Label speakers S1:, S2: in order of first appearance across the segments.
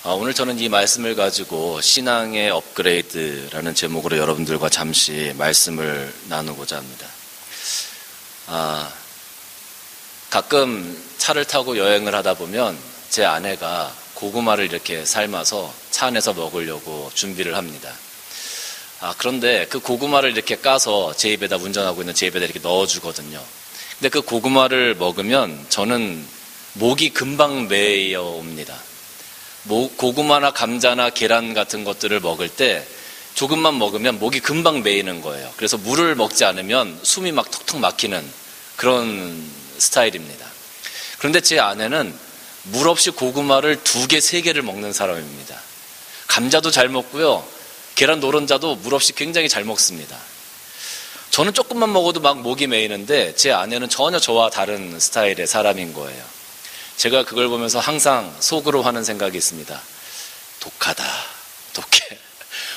S1: 오늘 저는 이 말씀을 가지고 신앙의 업그레이드라는 제목으로 여러분들과 잠시 말씀을 나누고자 합니다. 가끔 차를 타고 여행을 하다 보면 제 아내가 고구마를 이렇게 삶아서 차 안에서 먹으려고 준비를 합니다. 그런데 그 고구마를 이렇게 까서 제 입에다, 운전하고 있는 제 입에다 이렇게 넣어주거든요. 근데 그 고구마를 먹으면 저는 목이 금방 메어 옵니다. 고구마나 감자나 계란 같은 것들을 먹을 때 조금만 먹으면 목이 금방 메이는 거예요. 그래서 물을 먹지 않으면 숨이 막 턱턱 막히는 그런 스타일입니다. 그런데 제 아내는 물 없이 고구마를 2개, 3개를 먹는 사람입니다. 감자도 잘 먹고요. 계란 노른자도 물 없이 굉장히 잘 먹습니다. 저는 조금만 먹어도 막 목이 메이는데 제 아내는 전혀 저와 다른 스타일의 사람인 거예요. 제가 그걸 보면서 항상 속으로 하는 생각이 있습니다. 독하다, 독해.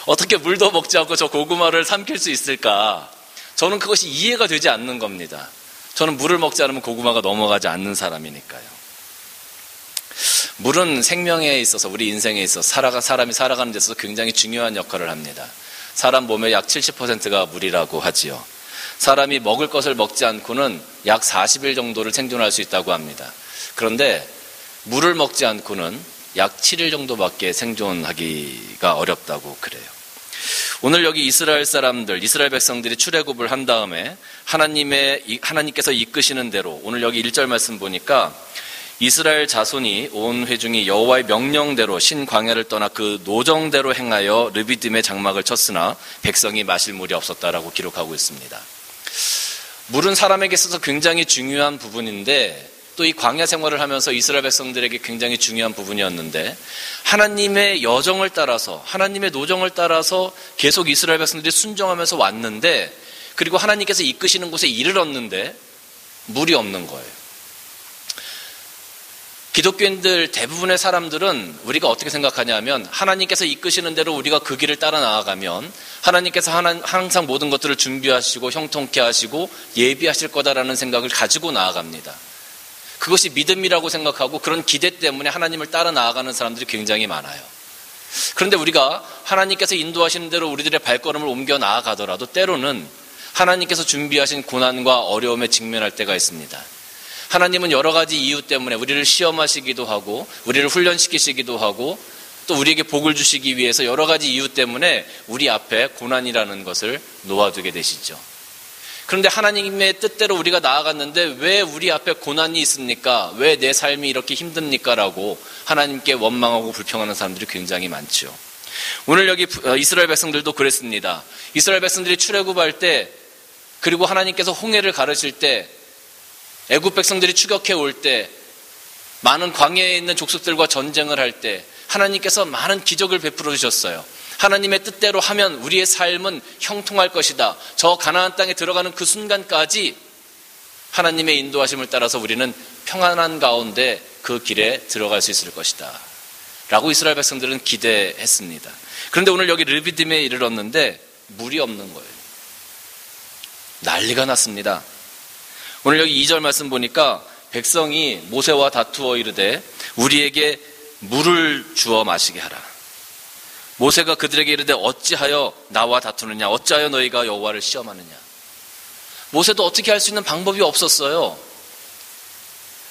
S1: 어떻게 물도 먹지 않고 저 고구마를 삼킬 수 있을까? 저는 그것이 이해가 되지 않는 겁니다. 저는 물을 먹지 않으면 고구마가 넘어가지 않는 사람이니까요. 물은 생명에 있어서, 우리 인생에 있어서 사람이 살아가는 데 있어서 굉장히 중요한 역할을 합니다. 사람 몸의 약 70%가 물이라고 하지요. 사람이 먹을 것을 먹지 않고는 약 40일 정도를 생존할 수 있다고 합니다. 그런데 물을 먹지 않고는 약 7일 정도밖에 생존하기가 어렵다고 그래요. 오늘 여기 이스라엘 백성들이 출애굽을 한 다음에 하나님께서 이끄시는 대로, 오늘 여기 1절 말씀 보니까 이스라엘 자손이 온 회중이 여호와의 명령대로 신광야를 떠나 그 노정대로 행하여 르비딤의 장막을 쳤으나 백성이 마실 물이 없었다라고 기록하고 있습니다. 물은 사람에게 있어서 굉장히 중요한 부분인데, 또 이 광야 생활을 하면서 이스라엘 백성들에게 굉장히 중요한 부분이었는데, 하나님의 여정을 따라서, 하나님의 노정을 따라서 계속 이스라엘 백성들이 순종하면서 왔는데, 그리고 하나님께서 이끄시는 곳에 이르렀는데 물이 없는 거예요. 기독교인들 대부분의 사람들은 우리가 어떻게 생각하냐면, 하나님께서 이끄시는 대로 우리가 그 길을 따라 나아가면 하나님께서 항상 모든 것들을 준비하시고 형통케 하시고 예비하실 거다라는 생각을 가지고 나아갑니다. 그것이 믿음이라고 생각하고 그런 기대 때문에 하나님을 따라 나아가는 사람들이 굉장히 많아요. 그런데 우리가 하나님께서 인도하시는 대로 우리들의 발걸음을 옮겨 나아가더라도 때로는 하나님께서 준비하신 고난과 어려움에 직면할 때가 있습니다. 하나님은 여러 가지 이유 때문에 우리를 시험하시기도 하고 우리를 훈련시키시기도 하고 또 우리에게 복을 주시기 위해서 여러 가지 이유 때문에 우리 앞에 고난이라는 것을 놓아두게 되시죠. 그런데 하나님의 뜻대로 우리가 나아갔는데 왜 우리 앞에 고난이 있습니까? 왜 내 삶이 이렇게 힘듭니까? 라고 하나님께 원망하고 불평하는 사람들이 굉장히 많죠. 오늘 여기 이스라엘 백성들도 그랬습니다. 이스라엘 백성들이 출애굽할 때, 그리고 하나님께서 홍해를 가르실 때, 애굽 백성들이 추격해 올 때, 많은 광야에 있는 족속들과 전쟁을 할 때 하나님께서 많은 기적을 베풀어 주셨어요. 하나님의 뜻대로 하면 우리의 삶은 형통할 것이다. 저 가나안 땅에 들어가는 그 순간까지 하나님의 인도하심을 따라서 우리는 평안한 가운데 그 길에 들어갈 수 있을 것이다 라고 이스라엘 백성들은 기대했습니다. 그런데 오늘 여기 르비딤에 이르렀는데 물이 없는 거예요. 난리가 났습니다. 오늘 여기 2절 말씀 보니까 백성이 모세와 다투어 이르되 우리에게 물을 주어 마시게 하라. 모세가 그들에게 이르되 어찌하여 나와 다투느냐, 어찌하여 너희가 여호와를 시험하느냐. 모세도 어떻게 할 수 있는 방법이 없었어요.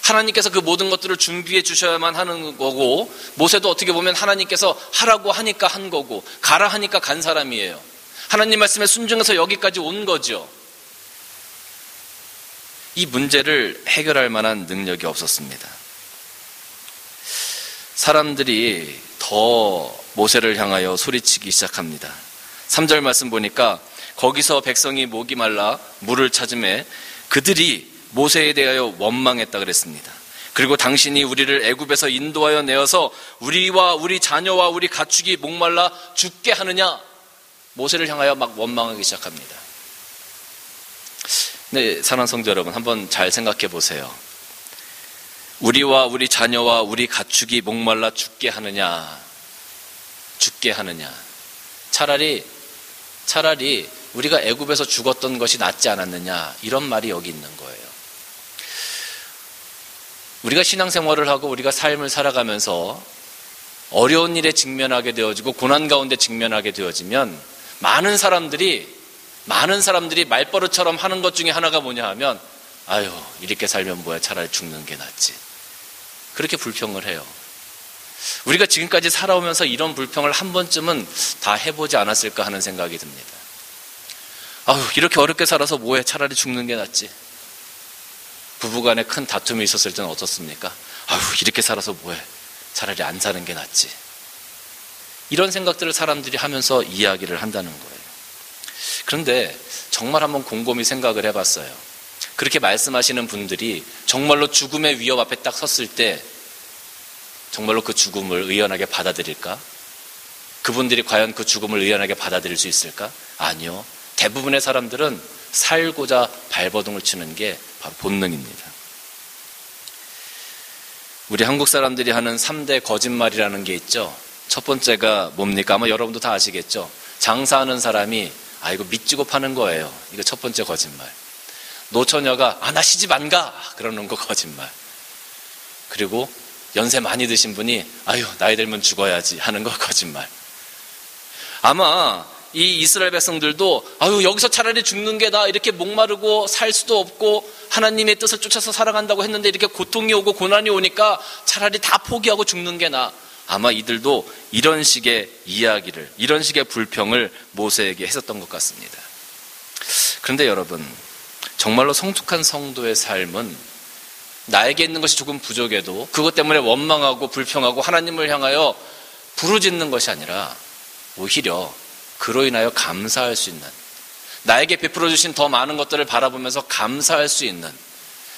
S1: 하나님께서 그 모든 것들을 준비해 주셔야만 하는 거고, 모세도 어떻게 보면 하나님께서 하라고 하니까 한 거고, 가라 하니까 간 사람이에요. 하나님 말씀에 순종해서 여기까지 온 거죠. 이 문제를 해결할 만한 능력이 없었습니다. 사람들이 더 모세를 향하여 소리치기 시작합니다. 3절 말씀 보니까 거기서 백성이 목이 말라 물을 찾음에 그들이 모세에 대하여 원망했다 그랬습니다. 그리고 당신이 우리를 애굽에서 인도하여 내어서 우리와 우리 자녀와 우리 가축이 목말라 죽게 하느냐, 모세를 향하여 막 원망하기 시작합니다. 네, 사랑하는 성도 여러분, 한번 잘 생각해 보세요. 우리와 우리 자녀와 우리 가축이 목말라 죽게 하느냐, 차라리 우리가 애굽에서 죽었던 것이 낫지 않았느냐, 이런 말이 여기 있는 거예요. 우리가 신앙생활을 하고 우리가 삶을 살아가면서 어려운 일에 직면하게 되어지고 고난 가운데 직면하게 되어지면 많은 사람들이 말버릇처럼 하는 것 중에 하나가 뭐냐 하면 아유, 이렇게 살면 뭐야, 차라리 죽는 게 낫지. 그렇게 불평을 해요. 우리가 지금까지 살아오면서 이런 불평을 한 번쯤은 다 해보지 않았을까 하는 생각이 듭니다. 아유, 이렇게 어렵게 살아서 뭐해, 차라리 죽는 게 낫지. 부부간에 큰 다툼이 있었을 때는 어떻습니까? 아유, 이렇게 살아서 뭐해, 차라리 안 사는 게 낫지. 이런 생각들을 사람들이 하면서 이야기를 한다는 거예요. 그런데 정말 한번 곰곰이 생각을 해봤어요. 그렇게 말씀하시는 분들이 정말로 죽음의 위협 앞에 딱 섰을 때 정말로 그 죽음을 의연하게 받아들일까? 그분들이 과연 그 죽음을 의연하게 받아들일 수 있을까? 아니요. 대부분의 사람들은 살고자 발버둥을 치는 게 바로 본능입니다. 우리 한국 사람들이 하는 3대 거짓말이라는 게 있죠. 첫 번째가 뭡니까? 아마 여러분도 다 아시겠죠. 장사하는 사람이 이거 밑지고 파는 거예요. 이거 첫 번째 거짓말. 노처녀가 나 시집 안 가, 그러는 거 거짓말. 그리고 연세 많이 드신 분이 아유, 나이 들면 죽어야지 하는 거 거짓말. 아마 이 이스라엘 백성들도 아유, 여기서 차라리 죽는 게 나, 이렇게 목마르고 살 수도 없고 하나님의 뜻을 쫓아서 살아간다고 했는데 이렇게 고통이 오고 고난이 오니까 차라리 다 포기하고 죽는 게 나. 아마 이들도 이런 식의 이야기를, 이런 식의 불평을 모세에게 했었던 것 같습니다. 그런데 여러분, 정말로 성숙한 성도의 삶은 나에게 있는 것이 조금 부족해도 그것 때문에 원망하고 불평하고 하나님을 향하여 부르짖는 것이 아니라 오히려 그로 인하여 감사할 수 있는, 나에게 베풀어 주신 더 많은 것들을 바라보면서 감사할 수 있는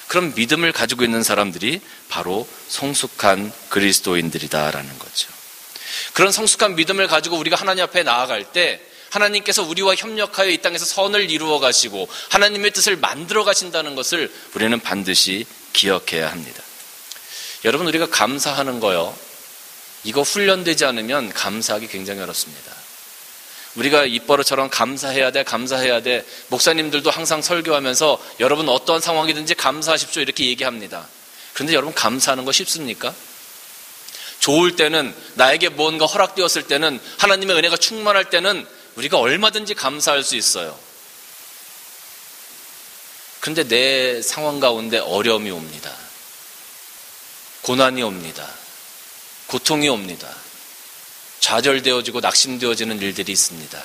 S1: 그런 믿음을 가지고 있는 사람들이 바로 성숙한 그리스도인들이다라는 거죠. 그런 성숙한 믿음을 가지고 우리가 하나님 앞에 나아갈 때 하나님께서 우리와 협력하여 이 땅에서 선을 이루어 가시고 하나님의 뜻을 만들어 가신다는 것을 우리는 반드시 기억해야 합니다. 여러분, 우리가 감사하는 거요, 이거 훈련되지 않으면 감사하기 굉장히 어렵습니다. 우리가 입버릇처럼 감사해야 돼. 목사님들도 항상 설교하면서 여러분 어떠한 상황이든지 감사하십시오 이렇게 얘기합니다. 그런데 여러분, 감사하는 거 쉽습니까? 좋을 때는, 나에게 뭔가 허락되었을 때는, 하나님의 은혜가 충만할 때는 우리가 얼마든지 감사할 수 있어요. 그런데 내 상황 가운데 어려움이 옵니다. 고난이 옵니다. 고통이 옵니다. 좌절되어지고 낙심되어지는 일들이 있습니다.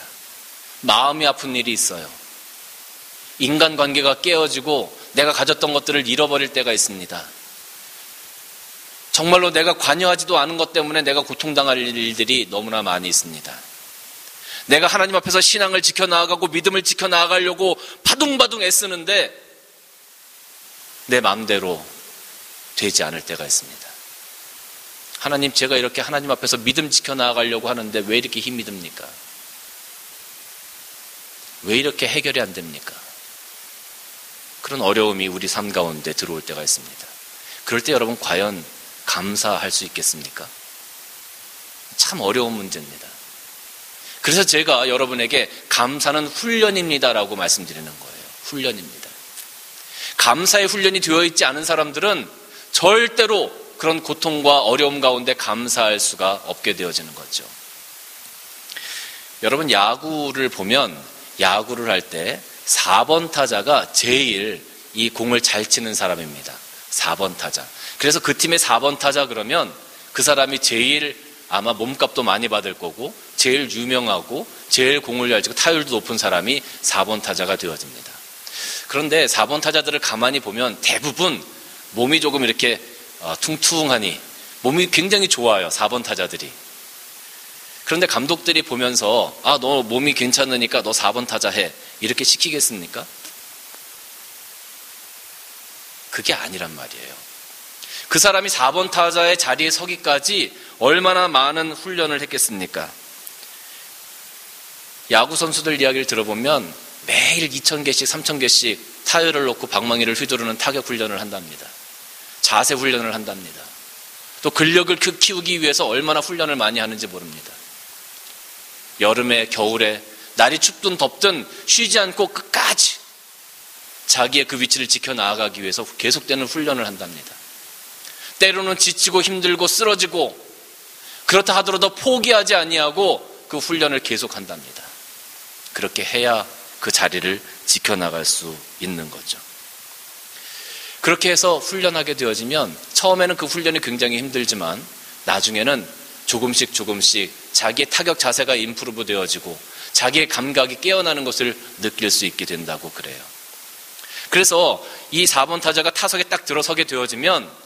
S1: 마음이 아픈 일이 있어요. 인간관계가 깨어지고 내가 가졌던 것들을 잃어버릴 때가 있습니다. 정말로 내가 관여하지도 않은 것 때문에 내가 고통당할 일들이 너무나 많이 있습니다. 내가 하나님 앞에서 신앙을 지켜나가고 믿음을 지켜나가려고 바둥바둥 애쓰는데 내 마음대로 되지 않을 때가 있습니다. 하나님, 제가 이렇게 하나님 앞에서 믿음 지켜나가려고 하는데 왜 이렇게 힘이 듭니까? 왜 이렇게 해결이 안 됩니까? 그런 어려움이 우리 삶 가운데 들어올 때가 있습니다. 그럴 때 여러분, 과연 감사할 수 있겠습니까? 참 어려운 문제입니다. 그래서 제가 여러분에게 감사는 훈련입니다라고 말씀드리는 거예요. 훈련입니다. 감사의 훈련이 되어 있지 않은 사람들은 절대로 그런 고통과 어려움 가운데 감사할 수가 없게 되어지는 거죠. 여러분, 야구를 보면 야구를 할 때 4번 타자가 제일 이 공을 잘 치는 사람입니다. 4번 타자. 그래서 그 팀의 4번 타자 그러면 그 사람이 제일 아마 몸값도 많이 받을 거고 제일 유명하고 제일 공을 잘 치고 타율도 높은 사람이 4번 타자가 되어집니다. 그런데 4번 타자들을 가만히 보면 대부분 몸이 조금 이렇게 퉁퉁하니 몸이 굉장히 좋아요. 4번 타자들이. 그런데 감독들이 보면서 너 몸이 괜찮으니까 너 4번 타자 해, 이렇게 시키겠습니까? 그게 아니란 말이에요. 그 사람이 4번 타자의 자리에 서기까지 얼마나 많은 훈련을 했겠습니까? 야구 선수들 이야기를 들어보면 매일 2,000개씩 3,000개씩 타율을 놓고 방망이를 휘두르는 타격 훈련을 한답니다. 자세 훈련을 한답니다. 또 근력을 키우기 위해서 얼마나 훈련을 많이 하는지 모릅니다. 여름에 겨울에 날이 춥든 덥든 쉬지 않고 끝까지 자기의 그 위치를 지켜나가기 위해서 계속되는 훈련을 한답니다. 때로는 지치고 힘들고 쓰러지고 그렇다 하더라도 포기하지 아니하고 그 훈련을 계속한답니다. 그렇게 해야 그 자리를 지켜나갈 수 있는 거죠. 그렇게 해서 훈련하게 되어지면 처음에는 그 훈련이 굉장히 힘들지만 나중에는 조금씩 자기의 타격 자세가 임프루브 되어지고 자기의 감각이 깨어나는 것을 느낄 수 있게 된다고 그래요. 그래서 이 4번 타자가 타석에 딱 들어서게 되어지면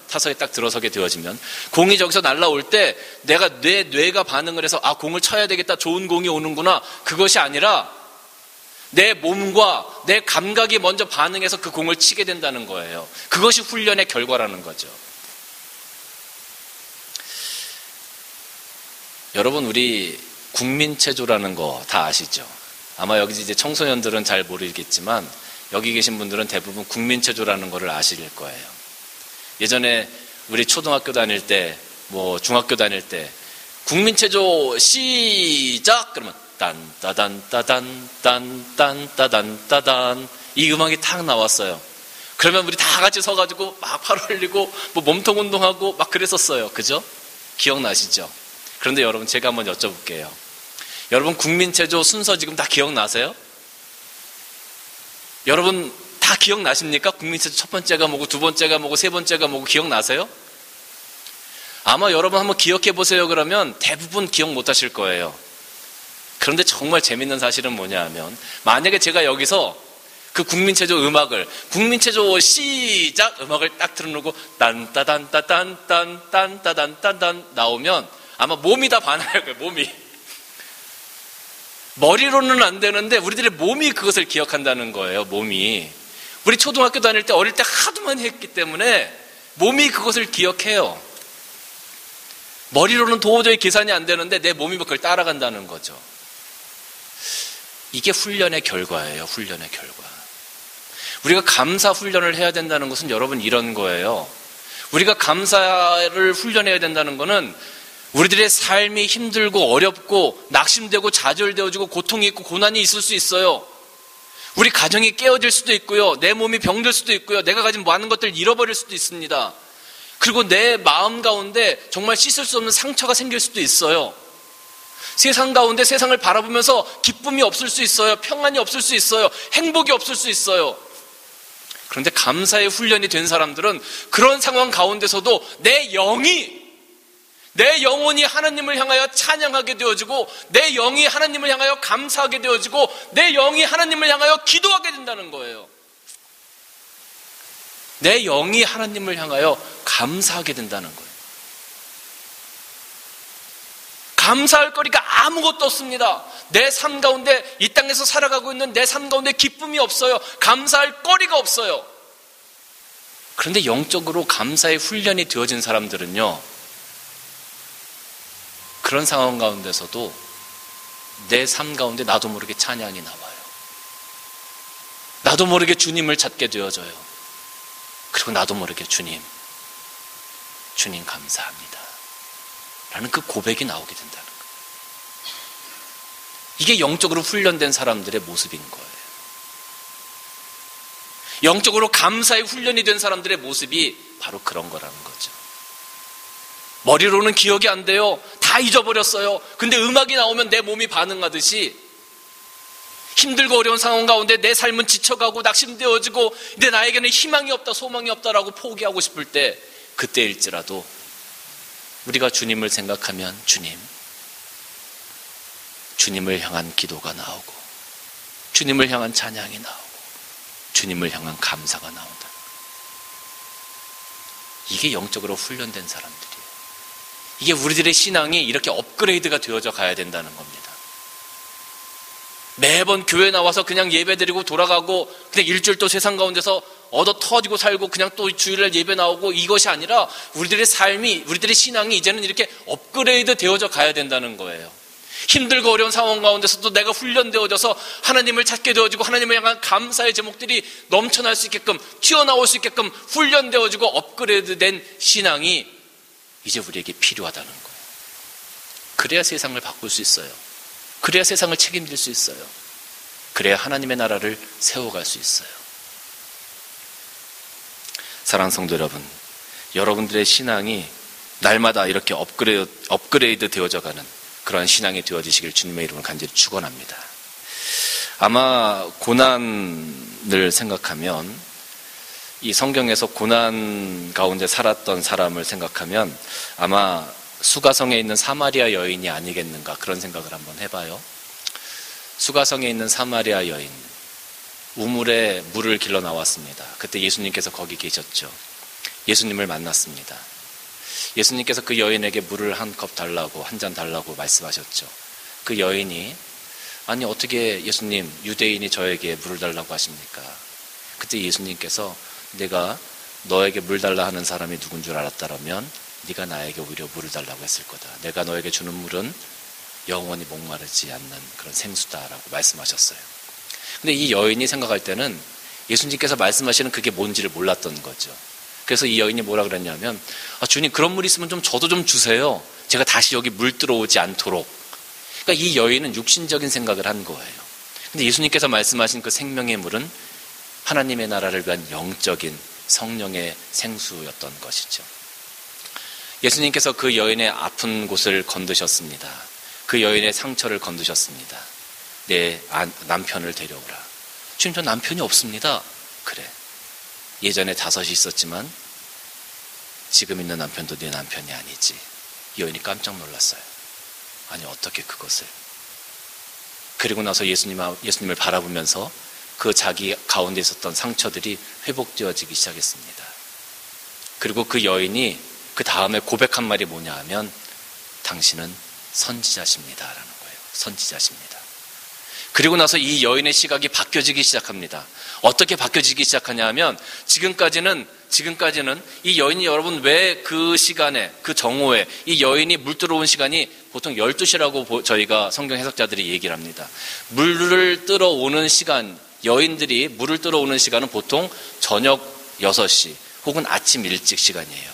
S1: 공이 저기서 날라올 때 내가 내 뇌가 반응을 해서 공을 쳐야 되겠다, 좋은 공이 오는구나, 그것이 아니라 내 몸과 내 감각이 먼저 반응해서 그 공을 치게 된다는 거예요. 그것이 훈련의 결과라는 거죠. 여러분, 우리 국민체조라는 거 다 아시죠? 아마 여기 이제 청소년들은 잘 모르겠지만 여기 계신 분들은 대부분 국민체조라는 거를 아실 거예요. 예전에 우리 초등학교 다닐 때, 중학교 다닐 때 국민체조 시작! 그러면 딴따단 딴딴따단 이 음악이 탁 나왔어요. 그러면 우리 다 같이 서가지고 막 팔 올리고 몸통 운동하고 막 그랬었어요. 그죠? 기억나시죠? 그런데 여러분, 제가 한번 여쭤볼게요. 여러분, 국민체조 순서 지금 다 기억나세요? 여러분 다 기억나십니까? 국민체조 첫 번째가 뭐고 두 번째가 뭐고 세 번째가 뭐고 기억나세요? 아마 여러분 한번 기억해 보세요. 그러면 대부분 기억 못 하실 거예요. 그런데 정말 재밌는 사실은 뭐냐 하면, 만약에 제가 여기서 그 국민체조 음악을, 국민체조 시작 음악을 딱 틀어놓고 딴따단따단딴딴따단따단 나오면 아마 몸이 다 반할 거예요. 몸이. 머리로는 안 되는데 우리들의 몸이 그것을 기억한다는 거예요. 몸이. 우리 초등학교 다닐 때 어릴 때 하도 많이 했기 때문에 몸이 그것을 기억해요. 머리로는 도저히 계산이 안 되는데 내 몸이 그걸 따라간다는 거죠. 이게 훈련의 결과예요. 훈련의 결과. 우리가 감사 훈련을 해야 된다는 것은 여러분 이런 거예요. 우리가 감사를 훈련해야 된다는 것은 우리들의 삶이 힘들고 어렵고 낙심되고 좌절되어지고 고통이 있고 고난이 있을 수 있어요. 우리 가정이 깨어질 수도 있고요. 내 몸이 병들 수도 있고요. 내가 가진 많은 것들을 잃어버릴 수도 있습니다. 그리고 내 마음 가운데 정말 씻을 수 없는 상처가 생길 수도 있어요. 세상 가운데 세상을 바라보면서 기쁨이 없을 수 있어요. 평안이 없을 수 있어요. 행복이 없을 수 있어요. 그런데 감사의 훈련이 된 사람들은 그런 상황 가운데서도 내 영혼이 하나님을 향하여 찬양하게 되어지고 내 영이 하나님을 향하여 감사하게 되어지고 내 영이 하나님을 향하여 기도하게 된다는 거예요. 내 영이 하나님을 향하여 감사하게 된다는 거예요. 감사할 거리가 아무것도 없습니다. 내 삶 가운데, 이 땅에서 살아가고 있는 내 삶 가운데 기쁨이 없어요. 감사할 거리가 없어요. 그런데 영적으로 감사의 훈련이 되어진 사람들은요, 그런 상황 가운데서도 내 삶 가운데 나도 모르게 찬양이 나와요. 나도 모르게 주님을 찾게 되어져요. 그리고 나도 모르게 주님 감사합니다 라는 그 고백이 나오게 된다는 거예요. 이게 영적으로 훈련된 사람들의 모습인 거예요. 영적으로 감사의 훈련이 된 사람들의 모습이 바로 그런 거라는 거죠. 머리로는 기억이 안 돼요. 다 잊어버렸어요. 근데 음악이 나오면 내 몸이 반응하듯이 힘들고 어려운 상황 가운데 내 삶은 지쳐가고 낙심되어지고 근데 나에게는 희망이 없다, 소망이 없다라고 포기하고 싶을 때, 그때일지라도 우리가 주님을 생각하면 주님을 향한 기도가 나오고 주님을 향한 찬양이 나오고 주님을 향한 감사가 나온다. 이게 영적으로 훈련된 사람들이에요. 이게 우리들의 신앙이 이렇게 업그레이드가 되어져 가야 된다는 겁니다. 매번 교회 나와서 그냥 예배드리고 돌아가고 그냥 일주일 또 세상 가운데서 얻어 터지고 살고 그냥 또 주일날 예배 나오고 이것이 아니라 우리들의 삶이, 우리들의 신앙이 이제는 이렇게 업그레이드 되어져 가야 된다는 거예요. 힘들고 어려운 상황 가운데서도 내가 훈련되어져서 하나님을 찾게 되어지고 하나님을 향한 감사의 제목들이 넘쳐날 수 있게끔, 튀어나올 수 있게끔 훈련되어지고 업그레이드된 신앙이 이제 우리에게 필요하다는 거예요. 그래야 세상을 바꿀 수 있어요. 그래야 세상을 책임질 수 있어요. 그래야 하나님의 나라를 세워갈 수 있어요. 사랑하는 성도 여러분, 여러분들의 신앙이 날마다 이렇게 업그레이드 되어져가는 그러한 신앙이 되어지시길 주님의 이름으로 간절히 축원합니다. 아마 고난을 생각하면, 이 성경에서 고난 가운데 살았던 사람을 생각하면 아마 수가성에 있는 사마리아 여인이 아니겠는가, 그런 생각을 한번 해봐요. 수가성에 있는 사마리아 여인, 우물에 물을 길러 나왔습니다. 그때 예수님께서 거기 계셨죠. 예수님을 만났습니다. 예수님께서 그 여인에게 물을 한 컵 달라고, 한 잔 달라고 말씀하셨죠. 그 여인이, 아니 어떻게 예수님, 유대인이 저에게 물을 달라고 하십니까? 그때 예수님께서, 내가 너에게 물 달라 하는 사람이 누군 줄 알았다면 네가 나에게 오히려 물을 달라고 했을 거다. 내가 너에게 주는 물은 영원히 목마르지 않는 그런 생수다라고 말씀하셨어요. 근데 이 여인이 생각할 때는 예수님께서 말씀하시는 그게 뭔지를 몰랐던 거죠. 그래서 이 여인이 뭐라 그랬냐면, 주님, 그런 물 있으면 좀 저도 좀 주세요. 제가 다시 여기 물 들어오지 않도록. 그러니까 이 여인은 육신적인 생각을 한 거예요. 근데 예수님께서 말씀하신 그 생명의 물은 하나님의 나라를 위한 영적인 성령의 생수였던 것이죠. 예수님께서 그 여인의 아픈 곳을 건드셨습니다. 그 여인의 상처를 건드셨습니다. 내 남편을 데려오라. 주님, 저 남편이 없습니다. 그래, 예전에 5이 있었지만 지금 있는 남편도 네 남편이 아니지. 이 여인이 깜짝 놀랐어요. 아니 어떻게 그것을. 그리고 나서 예수님을 바라보면서 그 자기 가운데 있었던 상처들이 회복되어지기 시작했습니다. 그리고 그 여인이 그 다음에 고백한 말이 뭐냐 하면, 당신은 선지자십니다 라는 거예요. 선지자십니다. 그리고 나서 이 여인의 시각이 바뀌어지기 시작합니다. 어떻게 바뀌어지기 시작하냐 하면, 지금까지는 이 여인이, 여러분 왜 그 시간에, 그 정오에 이 여인이 물 들어온 시간이 보통 12시라고 저희가 성경 해석자들이 얘기를 합니다. 물을 들어오는 시간, 여인들이 물을 들어오는 시간은 보통 저녁 6시 혹은 아침 일찍 시간이에요.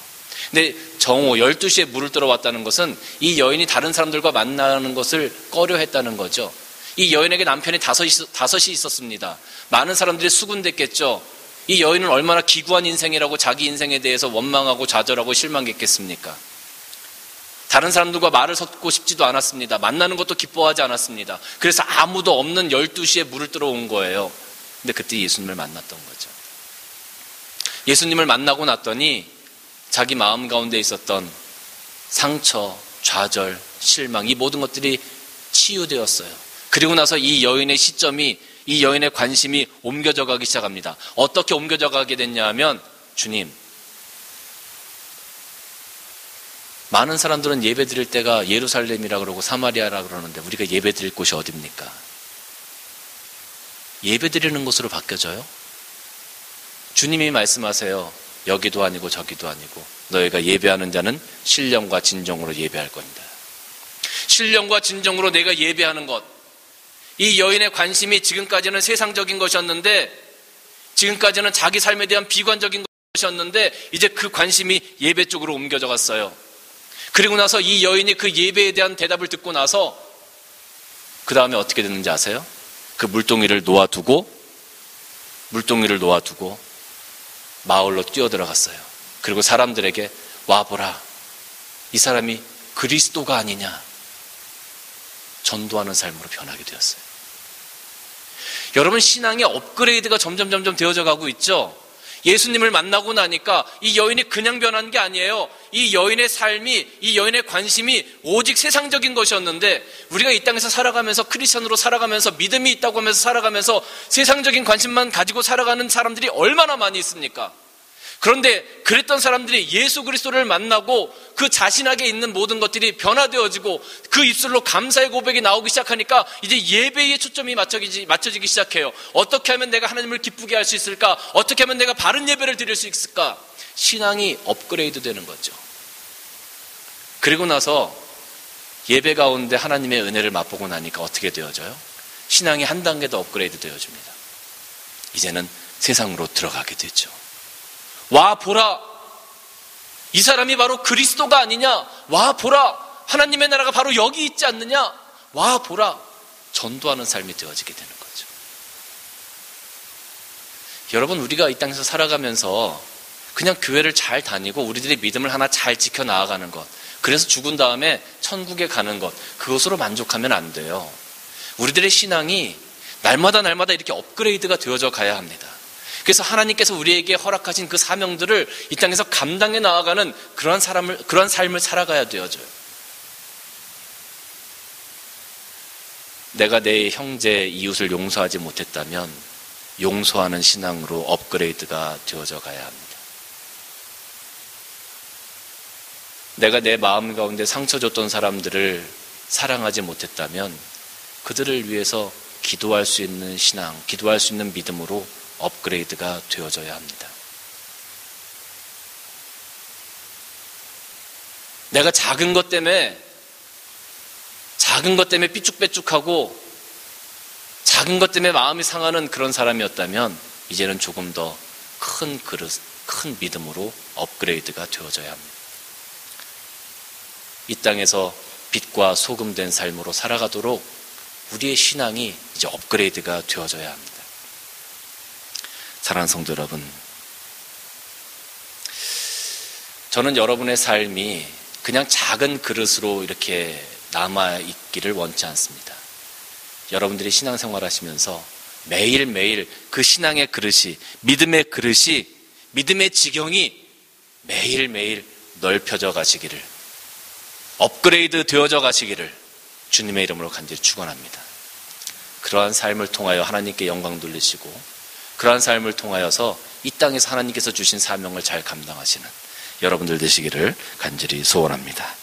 S1: 근데 정오 12시에 물을 들어왔다는 것은 이 여인이 다른 사람들과 만나는 것을 꺼려했다는 거죠. 이 여인에게 남편이 5이 있었습니다. 많은 사람들이 수군댔겠죠. 이 여인은 얼마나 기구한 인생이라고 자기 인생에 대해서 원망하고 좌절하고 실망했겠습니까? 다른 사람들과 말을 섞고 싶지도 않았습니다. 만나는 것도 기뻐하지 않았습니다. 그래서 아무도 없는 12시에 물을 들어온 거예요. 근데 그때 예수님을 만났던 거죠. 예수님을 만나고 났더니 자기 마음 가운데 있었던 상처, 좌절, 실망, 이 모든 것들이 치유되었어요. 그리고 나서 이 여인의 시점이, 이 여인의 관심이 옮겨져 가기 시작합니다. 어떻게 옮겨져 가게 됐냐 하면, 주님, 많은 사람들은 예배 드릴 때가 예루살렘이라 그러고 사마리아라 그러는데 우리가 예배 드릴 곳이 어딥니까? 예배 드리는 곳으로 바뀌어져요? 주님이 말씀하세요. 여기도 아니고 저기도 아니고 너희가 예배하는 자는 신령과 진정으로 예배할 겁니다. 신령과 진정으로 내가 예배하는 것. 이 여인의 관심이 지금까지는 세상적인 것이었는데, 지금까지는 자기 삶에 대한 비관적인 것이었는데, 이제 그 관심이 예배 쪽으로 옮겨져 갔어요. 그리고 나서 이 여인이 그 예배에 대한 대답을 듣고 나서 그 다음에 어떻게 됐는지 아세요? 그 물동이를 놓아두고 마을로 뛰어들어갔어요. 그리고 사람들에게 와보라, 이 사람이 그리스도가 아니냐 전도하는 삶으로 변하게 되었어요. 여러분, 신앙의 업그레이드가 점점 되어져 가고 있죠. 예수님을 만나고 나니까 이 여인이 그냥 변한 게 아니에요. 이 여인의 삶이, 이 여인의 관심이 오직 세상적인 것이었는데, 우리가 이 땅에서 살아가면서, 크리스천으로 살아가면서, 믿음이 있다고 하면서 살아가면서 세상적인 관심만 가지고 살아가는 사람들이 얼마나 많이 있습니까? 그런데 그랬던 사람들이 예수 그리스도를 만나고 그 자신에게 있는 모든 것들이 변화되어지고 그 입술로 감사의 고백이 나오기 시작하니까 이제 예배의 초점이 맞춰지기 시작해요. 어떻게 하면 내가 하나님을 기쁘게 할 수 있을까? 어떻게 하면 내가 바른 예배를 드릴 수 있을까? 신앙이 업그레이드 되는 거죠. 그리고 나서 예배 가운데 하나님의 은혜를 맛보고 나니까 어떻게 되어져요? 신앙이 한 단계 더 업그레이드 되어집니다. 이제는 세상으로 들어가게 되죠. 와 보라, 이 사람이 바로 그리스도가 아니냐? 와 보라, 하나님의 나라가 바로 여기 있지 않느냐? 와 보라, 전도하는 삶이 되어지게 되는 거죠. 여러분, 우리가 이 땅에서 살아가면서 그냥 교회를 잘 다니고 우리들의 믿음을 하나 잘 지켜 나아가는 것, 그래서 죽은 다음에 천국에 가는 것, 그것으로 만족하면 안 돼요. 우리들의 신앙이 날마다 이렇게 업그레이드가 되어져 가야 합니다. 그래서 하나님께서 우리에게 허락하신 그 사명들을 이 땅에서 감당해 나아가는 그런 삶을 살아가야 되어져요. 내가 내 형제 이웃을 용서하지 못했다면 용서하는 신앙으로 업그레이드가 되어져 가야 합니다. 내가 내 마음 가운데 상처 줬던 사람들을 사랑하지 못했다면 그들을 위해서 기도할 수 있는 신앙, 기도할 수 있는 믿음으로 업그레이드가 되어져야 합니다. 내가 작은 것 때문에 삐쭉빼쭉하고 작은 것 때문에 마음이 상하는 그런 사람이었다면 이제는 조금 더 큰 그릇, 큰 믿음으로 업그레이드가 되어져야 합니다. 이 땅에서 빛과 소금 된 삶으로 살아가도록 우리의 신앙이 이제 업그레이드가 되어져야 합니다. 사랑하는 성도 여러분, 저는 여러분의 삶이 그냥 작은 그릇으로 이렇게 남아있기를 원치 않습니다. 여러분들이 신앙생활 하시면서 매일매일 그 신앙의 그릇이, 믿음의 그릇이, 믿음의 지경이 매일매일 넓혀져 가시기를, 업그레이드 되어져 가시기를 주님의 이름으로 간절히 축원합니다. 그러한 삶을 통하여 하나님께 영광 돌리시고 그러한 삶을 통하여서 이 땅에서 하나님께서 주신 사명을 잘 감당하시는 여러분들 되시기를 간절히 소원합니다.